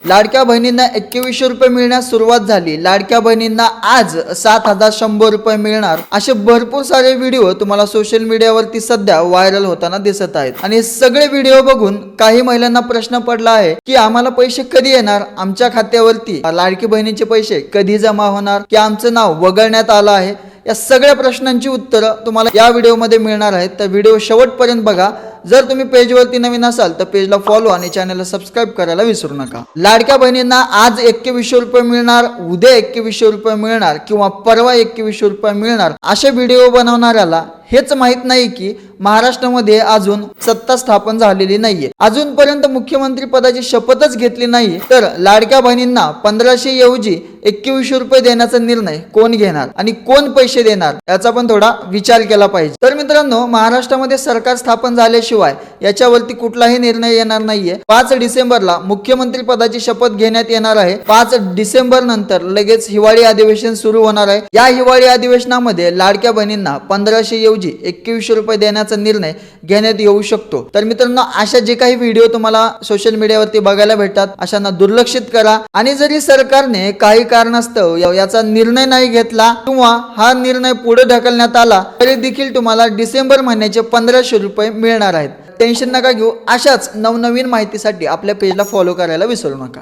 लाडक्या बहिणींना 2100 रुपये मिळण्यास सुरुवात झाली। लाडक्या बहिणींना आज 7100 रुपये मिळणार असे भरपूर सारे व्हिडिओ तुम्हाला सोशल मीडियावरती सध्या व्हायरल होताना दिसत आहेत। आणि हे सगळे व्हिडिओ बघून काही महिलांना प्रश्न पडला आहे की आम्हाला पैसे कधी येणार, आमच्या खात्यावरती लाडकी बहिणीचे पैसे कधी जमा होणार, की आमचं नाव वगळण्यात आलं आहे। या सगळ्या प्रश्नांची उत्तरं तुम्हाला या व्हिडिओमध्ये मिळणार आहेत, तर व्हिडिओ शेवटपर्यंत बघा। जर तुम्ही पेजवरती नवीन असाल तर पेजला फॉलो आणि चॅनलला सबस्क्राईब करायला विसरू नका। लाडक्या बहिणींना आज 2100 रुपये मिळणार, उद्या 2100 रुपये मिळणार किंवा परवा 2100 रुपये मिळणार असे व्हिडिओ बनवणाऱ्याला हेच माहित नाही की महाराष्ट्रामध्ये अजून सत्ता स्थापन झालेली नाहीये, अजूनपर्यंत मुख्यमंत्री पदाची शपथच घेतली नाही, तर लाडक्या बहिणींना 1500 ऐवजी 2100 रुपये देण्याचा निर्णय कोण घेणार आणि कोण पैसे देणार याचा पण थोडा विचार केला पाहिजे। तर मित्रांनो, महाराष्ट्रामध्ये सरकार स्थापन झाल्याशिवाय याच्यावरती कुठलाही निर्णय येणार नाहीये। 5 डिसेंबरला मुख्यमंत्री पदाची शपथ घेण्यात येणार आहे। 5 डिसेंबर नंतर लगेच हिवाळी अधिवेशन सुरू होणार आहे। या हिवाळी अधिवेशनामध्ये लाडक्या बहिणींना 1500 ऐवजी 2100 रुपये देण्याचा निर्णय घेण्यात येऊ शकतो। तर मित्रांनो, अशा जे काही व्हिडिओ तुम्हाला सोशल मीडियावरती बघायला भेटतात अशांना दुर्लक्षित करा। आणि जरी सरकारने काही कारणास्तव याचा निर्णय नाही घेतला किंवा हा निर्णय पुढे ढकलण्यात आला तरी देखील तुम्हाला डिसेंबर महिन्याचे 1500 रुपये मिळणार आहेत। टेन्शन नका घेऊ। अशाच नवनवीन माहितीसाठी आपल्या पेजला फॉलो करायला विसरू नका।